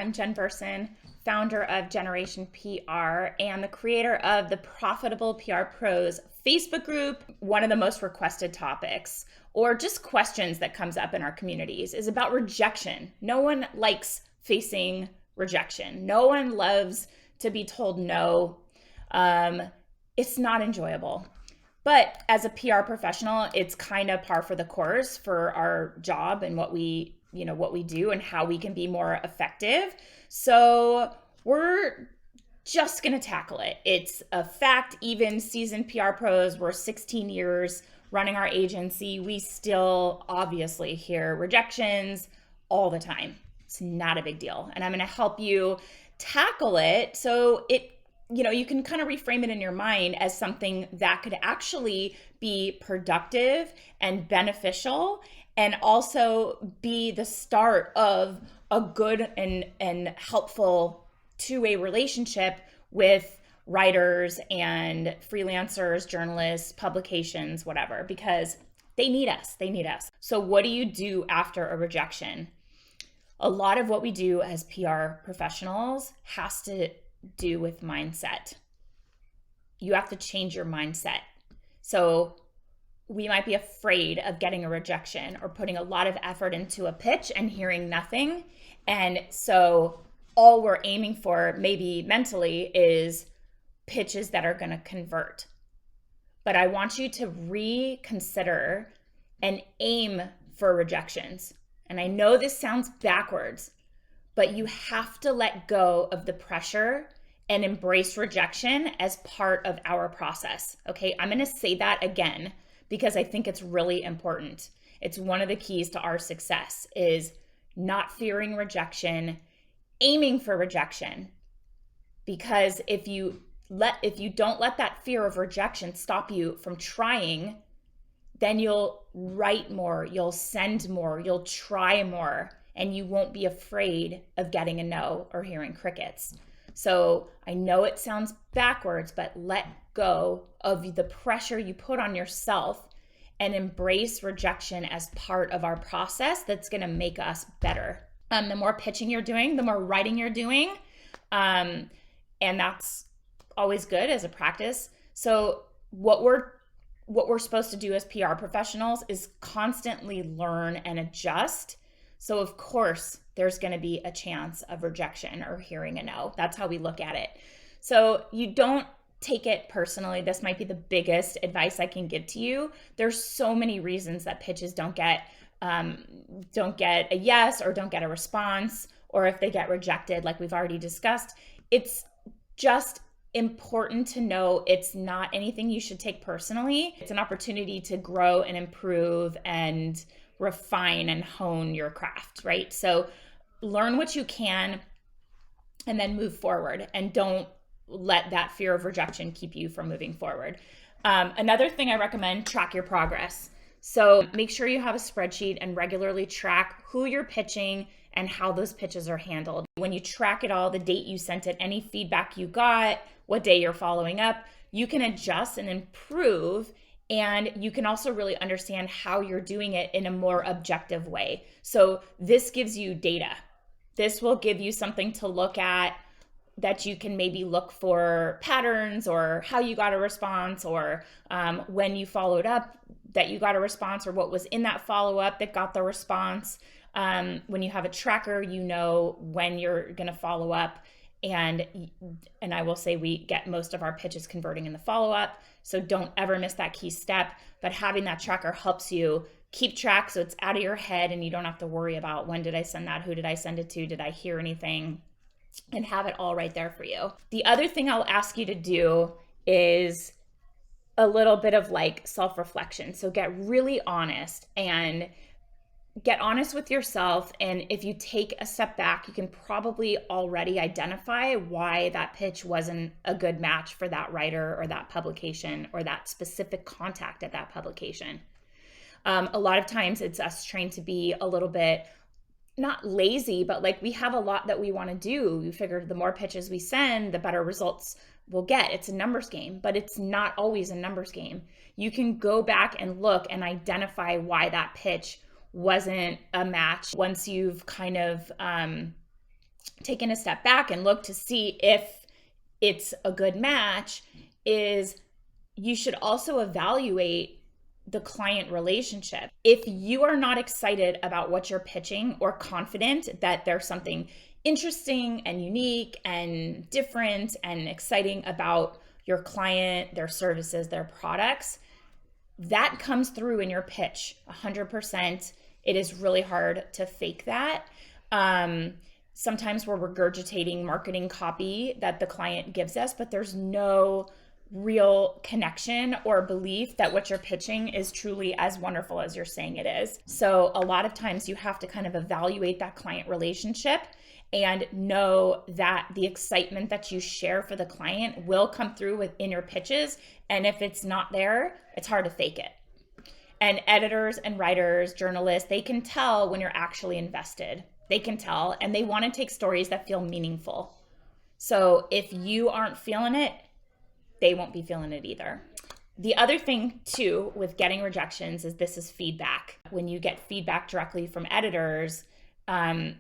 I'm Jen Burson, founder of Generation PR and the creator of the Profitable PR Pros Facebook group. One of the most requested topics, or just questions that comes up in our communities, is about rejection. No one likes facing rejection. No one loves to be told no. It's not enjoyable. But as a PR professional, it's kind of par for the course for our job and what we do and how we can be more effective. So we're just going to tackle it. It's a fact. Even seasoned PR pros, we're 16 years running our agency. We still obviously hear rejections all the time. It's not a big deal. And I'm going to help you tackle it so you can kind of reframe it in your mind as something that could actually be productive and beneficial, and also be the start of a good and helpful two-way relationship with writers and freelancers, journalists, publications, whatever, because they need us. They need us. So what do you do after a rejection? A lot of what we do as PR professionals has to do with mindset. You have to change your mindset. So we might be afraid of getting a rejection or putting a lot of effort into a pitch and hearing nothing. And so all we're aiming for, maybe mentally, is pitches that are going to convert. But I want you to reconsider and aim for rejections. And I know this sounds backwards, but you have to let go of the pressure and embrace rejection as part of our process. Okay, I'm going to say that again because I think it's really important. It's one of the keys to our success, is not fearing rejection, aiming for rejection. Because if you don't let that fear of rejection stop you from trying, then you'll write more, you'll send more, you'll try more, and you won't be afraid of getting a no or hearing crickets. So I know it sounds backwards, but let go of the pressure you put on yourself and embrace rejection as part of our process that's going to make us better. The more pitching you're doing, the more writing you're doing, and that's always good as a practice. So what we're supposed to do as PR professionals is constantly learn and adjust. So of course, there's going to be a chance of rejection or hearing a no. That's how we look at it. So you don't take it personally. This might be the biggest advice I can give to you. There's so many reasons that pitches don't get a yes or don't get a response, or if they get rejected, like we've already discussed. It's just important to know it's not anything you should take personally. It's an opportunity to grow and improve and refine and hone your craft, right? So learn what you can and then move forward, and don't let that fear of rejection keep you from moving forward. Another thing I recommend, track your progress. So make sure you have a spreadsheet and regularly track who you're pitching and how those pitches are handled. When you track it all, the date you sent it, any feedback you got, what day you're following up, you can adjust and improve. And you can also really understand how you're doing it in a more objective way. So this gives you data. This will give you something to look at, that you can maybe look for patterns, or how you got a response, or when you followed up that you got a response, or what was in that follow-up that got the response. When you have a tracker, you know when you're going to follow up. And I will say we get most of our pitches converting in the follow-up. So don't ever miss that key step. But having that tracker helps you keep track, so it's out of your head and you don't have to worry about when did I send that, who did I send it to, did I hear anything, and have it all right there for you. The other thing I'll ask you to do is a little bit of like self-reflection. So get really honest and get honest with yourself. And if you take a step back, you can probably already identify why that pitch wasn't a good match for that writer or that publication or that specific contact at that publication. A lot of times it's us trying to be a little bit, not lazy, but like we have a lot that we want to do. We figure the more pitches we send, the better results we'll get. It's a numbers game, but it's not always a numbers game. You can go back and look and identify why that pitch wasn't a match once you've kind of taken a step back and looked to see if it's a good match, is you should also evaluate the client relationship. If you are not excited about what you're pitching or confident that there's something interesting and unique and different and exciting about your client, their services, their products, that comes through in your pitch 100%. It is really hard to fake that. Sometimes we're regurgitating marketing copy that the client gives us, but there's no real connection or belief that what you're pitching is truly as wonderful as you're saying it is. So a lot of times you have to kind of evaluate that client relationship and know that the excitement that you share for the client will come through within your pitches. And if it's not there, it's hard to fake it. And editors and writers, journalists, they can tell when you're actually invested. They can tell, and they want to take stories that feel meaningful. So if you aren't feeling it, they won't be feeling it either. The other thing too with getting rejections is this is feedback. When you get feedback directly from editors,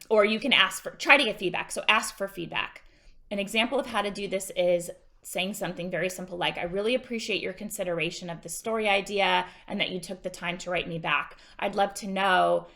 or you can try to get feedback. So ask for feedback. An example of how to do this is saying something very simple like, I really appreciate your consideration of the story idea and that you took the time to write me back. I'd love to know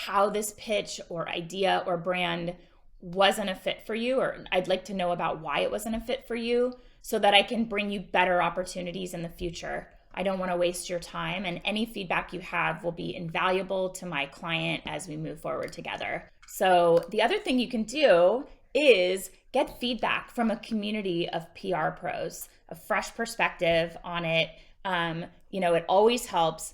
how this pitch or idea or brand wasn't a fit for you, or I'd like to know about why it wasn't a fit for you so that I can bring you better opportunities in the future. I don't want to waste your time, and any feedback you have will be invaluable to my client as we move forward together. So the other thing you can do is get feedback from a community of PR pros, a fresh perspective on it. It always helps.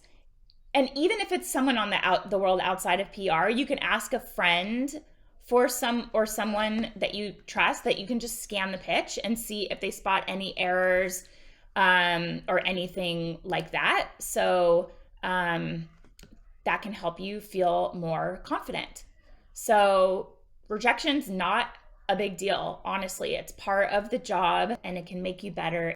And even if it's someone on the world outside of PR, you can ask a friend for someone that you trust that you can just scan the pitch and see if they spot any errors or anything like that. So that can help you feel more confident. So rejection's not a big deal. Honestly, it's part of the job and it can make you better.